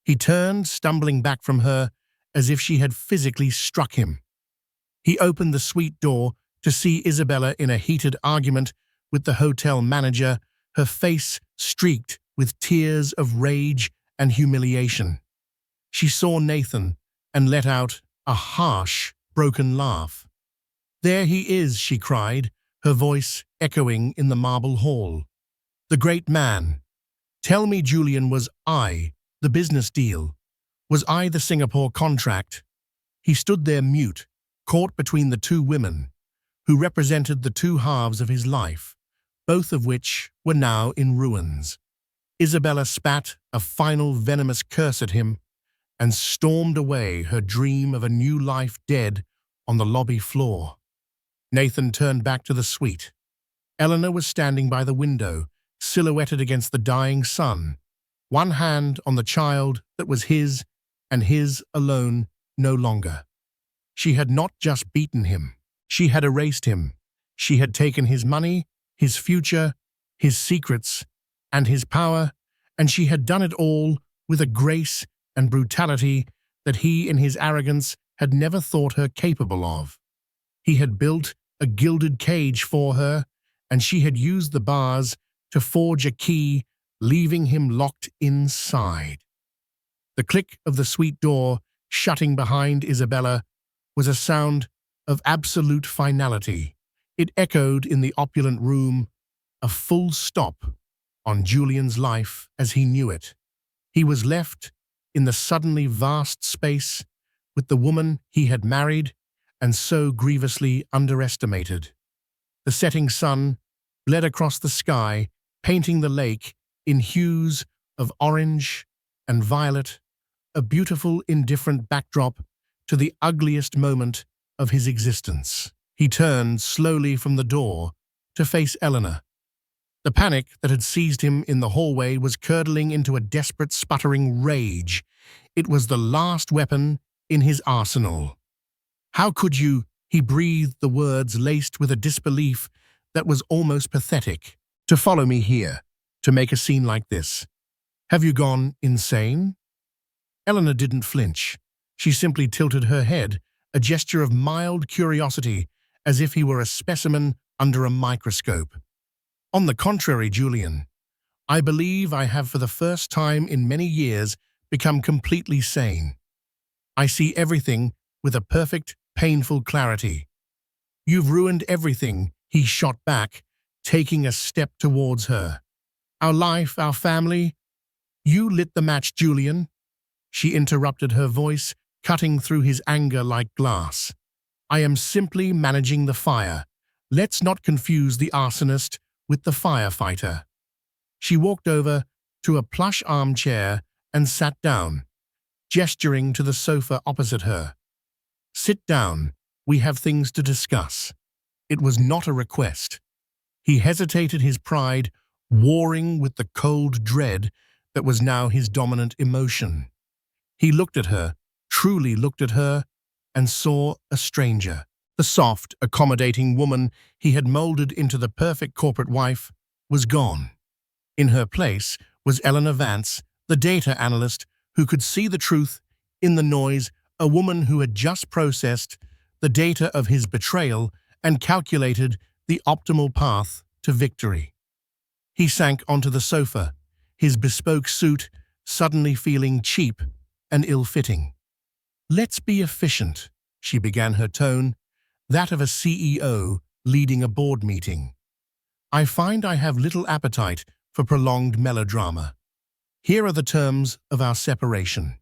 He turned, stumbling back from her, as if she had physically struck him. He opened the suite door to see Isabella in a heated argument with the hotel manager, her face streaked with tears of rage and humiliation. She saw Nathan and let out a harsh, broken laugh. There he is, she cried, her voice echoing in the marble hall. The great man. Tell me, Julian, was I the business deal? Was I the Singapore contract? He stood there mute, caught between the two women, who represented the two halves of his life, both of which were now in ruins. Isabella spat a final venomous curse at him and stormed away, her dream of a new life dead on the lobby floor. Nathan turned back to the suite. Eleanor was standing by the window, silhouetted against the dying sun, one hand on the child that was his and his alone no longer. She had not just beaten him. She had erased him. She had taken his money, his future, his secrets, and his power, and she had done it all with a grace and brutality that he, in his arrogance, had never thought her capable of. He had built a gilded cage for her, and she had used the bars to forge a key, leaving him locked inside. The click of the suite door shutting behind Isabella was a sound of absolute finality. It echoed in the opulent room, a full stop on Julian's life as he knew it. He was left in the suddenly vast space with the woman he had married and so grievously underestimated. The setting sun bled across the sky, painting the lake in hues of orange and violet, a beautiful, indifferent backdrop to the ugliest moment of his existence. He turned slowly from the door to face Eleanor. The panic that had seized him in the hallway was curdling into a desperate, sputtering rage. It was the last weapon in his arsenal. How could you? He breathed the words laced with a disbelief that was almost pathetic. To follow me here, to make a scene like this. Have you gone insane? Eleanor didn't flinch. She simply tilted her head, a gesture of mild curiosity, as if he were a specimen under a microscope. On the contrary, Julian, I believe I have for the first time in many years become completely sane. I see everything with a perfect, painful clarity. You've ruined everything, he shot back, taking a step towards her. our life, our family. You lit the match, Julian, she interrupted, her voice cutting through his anger like glass. I am simply managing the fire. Let's not confuse the arsonist with the firefighter. She walked over to a plush armchair and sat down, gesturing to the sofa opposite her. Sit down, we have things to discuss. It was not a request. He hesitated, his pride warring with the cold dread that was now his dominant emotion. He looked at her, truly looked at her, and saw a stranger. The soft, accommodating woman he had molded into the perfect corporate wife was gone. In her place was Eleanor Vance, the data analyst who could see the truth in the noise, a woman who had just processed the data of his betrayal and calculated the optimal path to victory. He sank onto the sofa, his bespoke suit suddenly feeling cheap and ill-fitting. Let's be efficient, she began, her tone that of a CEO leading a board meeting. I find I have little appetite for prolonged melodrama. Here are the terms of our separation.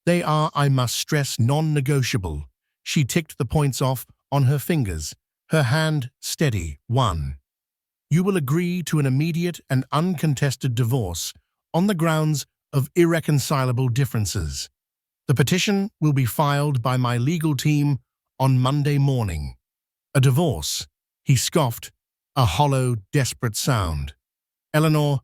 They are, I must stress, non-negotiable. She ticked the points off on her fingers, her hand steady. 1. You will agree to an immediate and uncontested divorce on the grounds of irreconcilable differences. The petition will be filed by my legal team on Monday morning. A divorce, he scoffed, a hollow, desperate sound. Eleanor,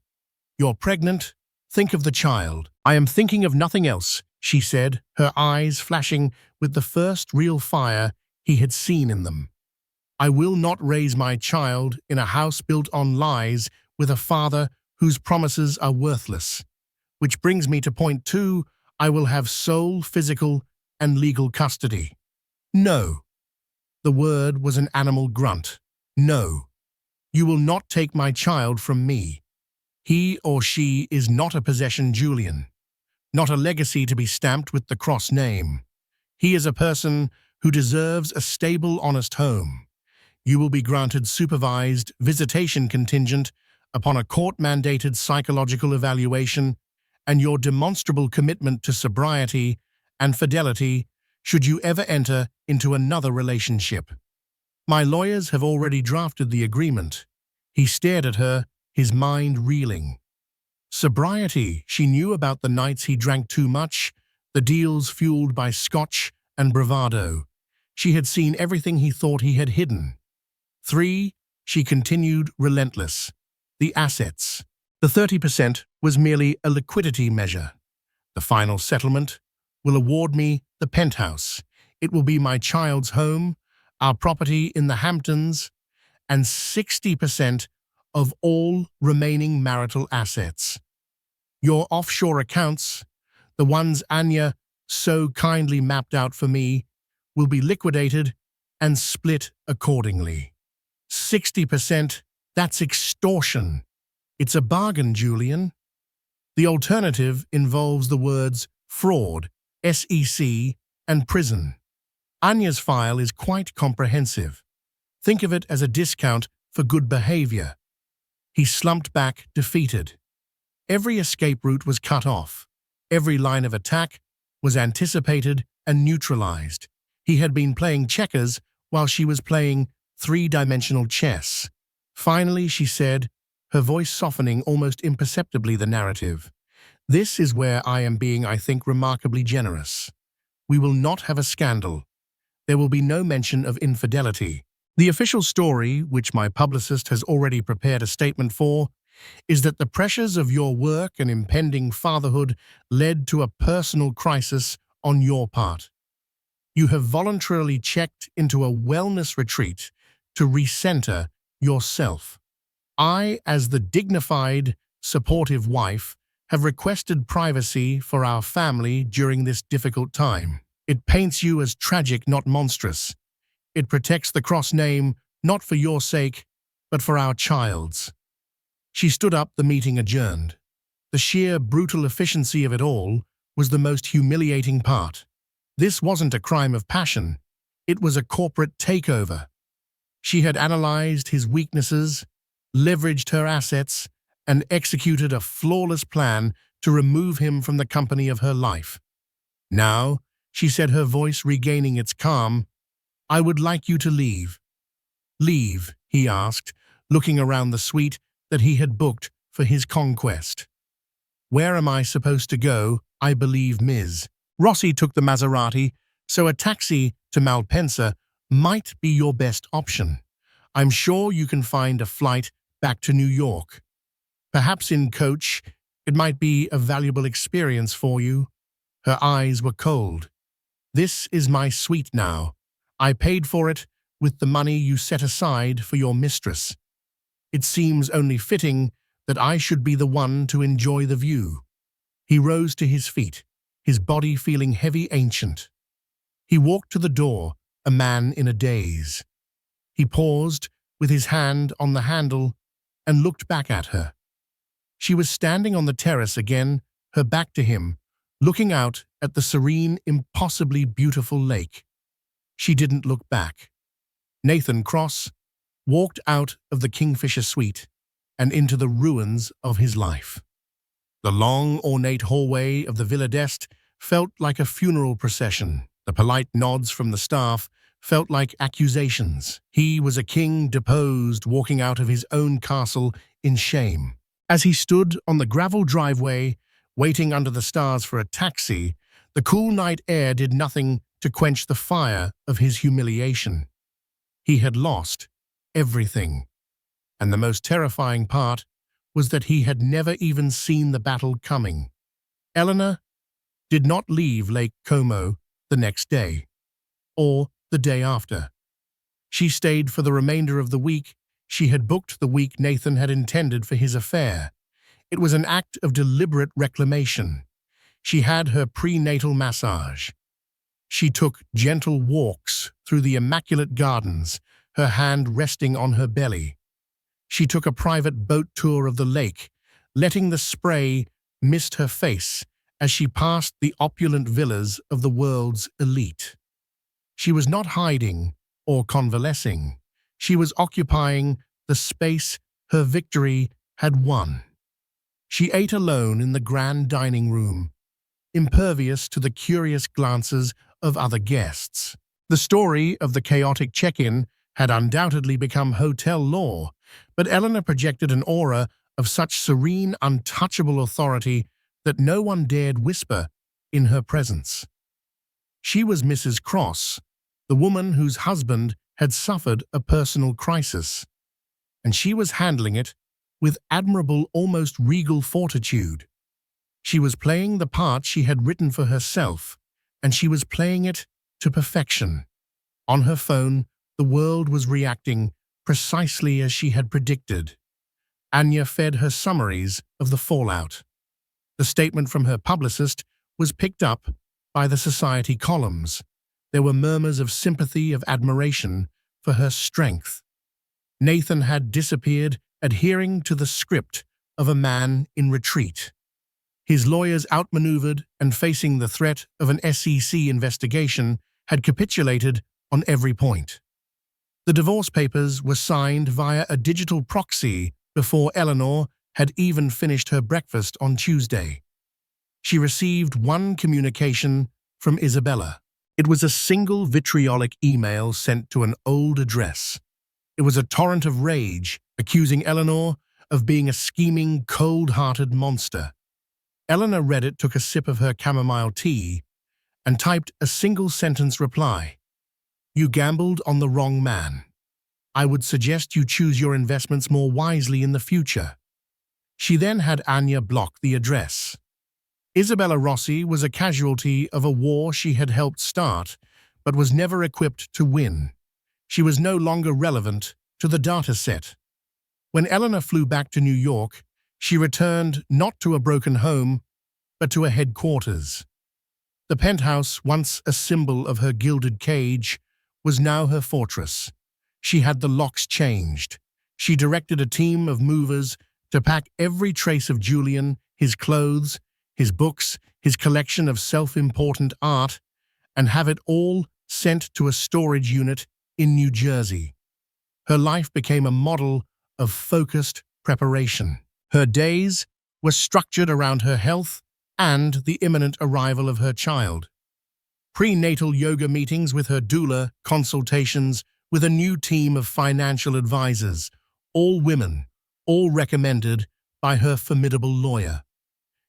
you're pregnant? Think of the child. I am thinking of nothing else, she said, her eyes flashing with the first real fire he had seen in them. I will not raise my child in a house built on lies with a father whose promises are worthless. Which brings me to point 2, I will have sole physical and legal custody. No. The word was an animal grunt. No. You will not take my child from me. He or she is not a possession, Julian. Not a legacy to be stamped with the Cross name. He is a person who deserves a stable, honest home. You will be granted supervised visitation contingent upon a court-mandated psychological evaluation and your demonstrable commitment to sobriety and fidelity should you ever enter into another relationship. My lawyers have already drafted the agreement. He stared at her, his mind reeling. Sobriety, she knew about the nights he drank too much, the deals fueled by scotch and bravado. She had seen everything he thought he had hidden. 3, she continued, relentless. The assets. The 30% was merely a liquidity measure. The final settlement will award me the penthouse. It will be my child's home, our property in the Hamptons, and 60% of all remaining marital assets. Your offshore accounts, the ones Anya so kindly mapped out for me, will be liquidated and split accordingly. 60%, that's extortion. It's a bargain, Julian. The alternative involves the words fraud, SEC, and prison. Anya's file is quite comprehensive. Think of it as a discount for good behavior. He slumped back, defeated. Every escape route was cut off. Every line of attack was anticipated and neutralized. He had been playing checkers while she was playing three-dimensional chess. Finally, she said, her voice softening almost imperceptibly the narrative. This is where I am being, I think, remarkably generous. We will not have a scandal. There will be no mention of infidelity. The official story, which my publicist has already prepared a statement for, is that the pressures of your work and impending fatherhood led to a personal crisis on your part. You have voluntarily checked into a wellness retreat to recenter yourself. I, as the dignified, supportive wife, have requested privacy for our family during this difficult time. It paints you as tragic, not monstrous. It protects the Cross name, not for your sake, but for our child's. She stood up, the meeting adjourned. The sheer brutal efficiency of it all was the most humiliating part. This wasn't a crime of passion. It was a corporate takeover. She had analyzed his weaknesses, leveraged her assets, and executed a flawless plan to remove him from the company of her life. "Now," she said, her voice regaining its calm, "I would like you to leave." "Leave?" he asked, looking around the suite that he had booked for his conquest. "Where am I supposed to go? I believe Ms. Rossi took the Maserati, so a taxi to Malpensa might be your best option. I'm sure you can find a flight back to New York. Perhaps in coach, it might be a valuable experience for you." Her eyes were cold. "This is my suite now. I paid for it with the money you set aside for your mistress. It seems only fitting that I should be the one to enjoy the view." He rose to his feet, his body feeling heavy ancient. He walked to the door, a man in a daze. He paused, with his hand on the handle, and looked back at her. She was standing on the terrace again, her back to him, looking out at the serene, impossibly beautiful lake. She didn't look back. Nathan Cross walked out of the Kingfisher suite and into the ruins of his life. The long, ornate hallway of the Videst felt like a funeral procession. The polite nods from the staff felt like accusations. He was a king deposed, walking out of his own castle in shame. As he stood on the gravel driveway, waiting under the stars for a taxi, the cool night air did nothing to quench the fire of his humiliation. He had lost everything, and the most terrifying part was that he had never even seen the battle coming. Elellanena did not leave Lake Como the next day, or the day after. She stayed for the remainder of the week. She had booked the week Nathan had intended for his affair. It was an act of deliberate reclamation. She had her prenatal massage. She took gentle walks through the immaculate gardens, her hand resting on her belly. She took a private boat tour of the lake, letting the spray mist her face as she passed the opulent villas of the world's elite. She was not hiding or convalescing. She was occupying the space her victory had won. She ate alone in the grand dining room, impervious to the curious glances of other guests. The story of the chaotic check-in had undoubtedly become hotel lore, but Elellanena projected an aura of such serene, untouchable authority that no one dared whisper in her presence. She was Mrs. Cross, the woman whose husband had suffered a personal crisis, and she was handling it with admirable, almost regal fortitude. She was playing the part she had written for herself, and she was playing it to perfection. On her phone, the world was reacting precisely as she had predicted. Anya fed her summaries of the fallout. The statement from her publicist was picked up by the society columns. There were murmurs of sympathy, of admiration for her strength. Nathan had disappeared, adhering to the script of a man in retreat. His lawyers, outmaneuvered and facing the threat of an SEC investigation, had capitulated on every point. The divorce papers were signed via a digital proxy before Elellanena had even finished her breakfast on Tuesday. She received one communication from Isabella. It was a single vitriolic email sent to an old address. It was a torrent of rage, accusing Elellanena of being a scheming, cold-hearted monster. Elellanena read it, took a sip of her chamomile tea, and typed a single-sentence reply. "You gambled on the wrong man. I would suggest you choose your investments more wisely in the future." She then had Anya block the address. Isabella Rossi was a casualty of a war she had helped start, but was never equipped to win. She was no longer relevant to the data set. When Elellanena flew back to New York, she returned not to a broken home, but to a headquarters. The penthouse, once a symbol of her gilded cage, was now her fortress. She had the locks changed. She directed a team of movers to pack every trace of Julian, his clothes, his books, his collection of self-important art, and have it all sent to a storage unit in New Jersey. Her life became a model of focused preparation. Her days were structured around her health and the imminent arrival of her child. Prenatal yoga meetings with her doula, consultations with a new team of financial advisors, all women, all recommended by her formidable lawyer.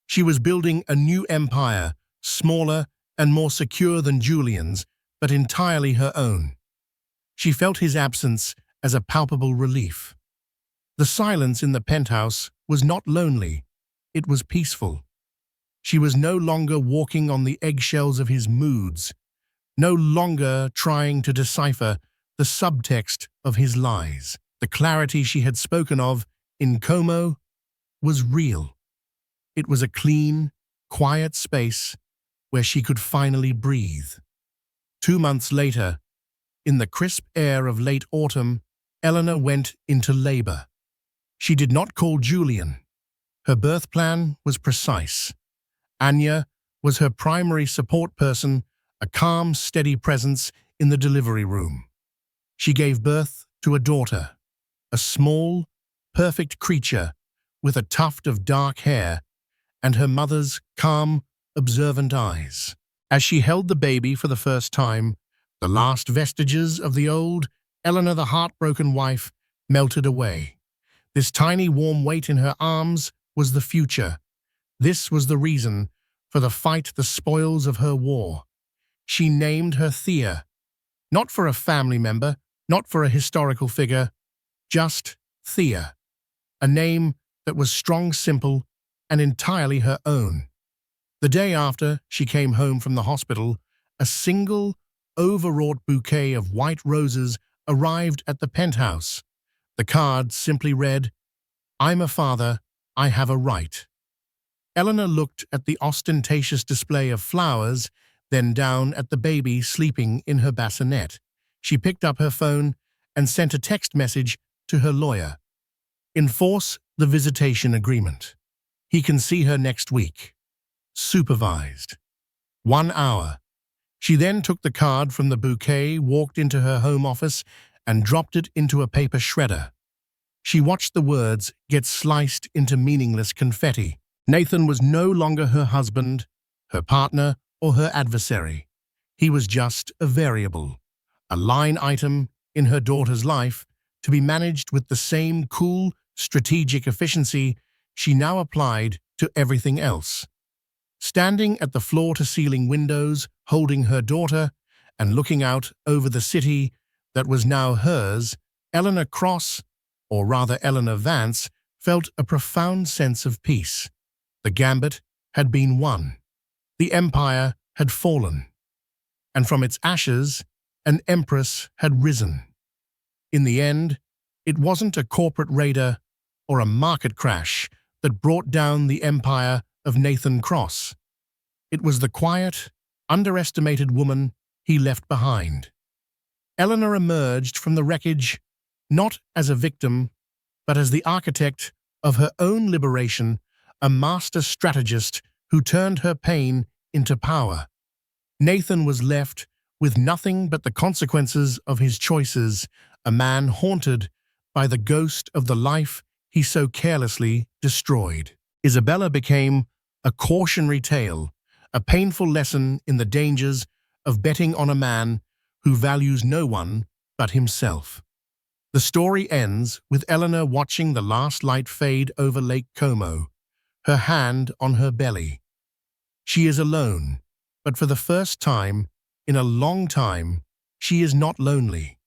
She was building a new empire, smaller and more secure than Julian's, but entirely her own. She felt his absence as a palpable relief. The silence in the penthouse was not lonely, it was peaceful. She was no longer walking on the eggshells of his moods, no longer trying to decipher the subtext of his lies. The clarity she had spoken of in Como was real. It was a clean, quiet space where she could finally breathe. 2 months later, in the crisp air of late autumn, Eleanor went into labor. She did not call Julian. Her birth plan was precise. Anya was her primary support person, a calm, steady presence in the delivery room. She gave birth to a daughter, a small, perfect creature with a tuft of dark hair and her mother's calm, observant eyes. As she held the baby for the first time, the last vestiges of the old Eleanor the heartbroken wife melted away. This tiny warm weight in her arms was the future. This was the reason for the fight, the spoils of her war. She named her Thea, not for a family member, not for a historical figure, just Thea, a name that was strong, simple, and entirely her own. The day after she came home from the hospital, a single, overwrought bouquet of white roses arrived at the penthouse. The card simply read, "I'm a father, I have a right." Eleanor looked at the ostentatious display of flowers, then down at the baby sleeping in her bassinet. She picked up her phone and sent a text message to her lawyer. Enforce the visitation agreement. He can see her next week. Supervised. 1 hour. She then took the card from the bouquet, walked into her home office, and dropped it into a paper shredder. She watched the words get sliced into meaningless confetti. Nathan was no longer her husband, her partner, or her adversary. He was just a variable, a line item in her daughter's life to be managed with the same cool, strategic efficiency she now applied to everything else. Standing at the floor-to-ceiling windows, holding her daughter, and looking out over the city that was now hers, Eleanor Cross, or rather Eleanor Vance, felt a profound sense of peace. The gambit had been won. The empire had fallen. And from its ashes, an empress had risen. In the end, it wasn't a corporate raider or a market crash that brought down the empire of Nathan Cross. It was the quiet, underestimated woman he left behind. Eleanor emerged from the wreckage not as a victim, but as the architect of her own liberation, a master strategist who turned her pain into power. Nathan was left with nothing but the consequences of his choices, a man haunted by the ghost of the life he so carelessly destroyed. Isabella became a cautionary tale, a painful lesson in the dangers of betting on a man who values no one but himself. The story ends with Eleanor watching the last light fade over Lake Como, her hand on her belly. She is alone, but for the first time in a long time, she is not lonely.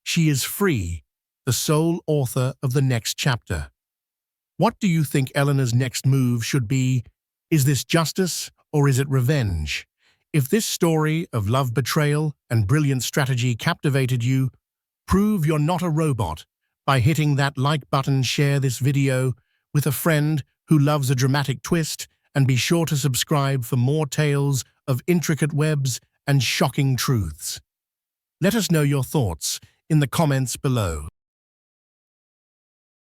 She is free, the sole author of the next chapter. What do you think Eleanor's next move should be? Is this justice or is it revenge? If this story of love, betrayal, and brilliant strategy captivated you, prove you're not a robot by hitting that like button, share this video with a friend who loves a dramatic twist, and be sure to subscribe for more tales of intricate webs and shocking truths. Let us know your thoughts in the comments below.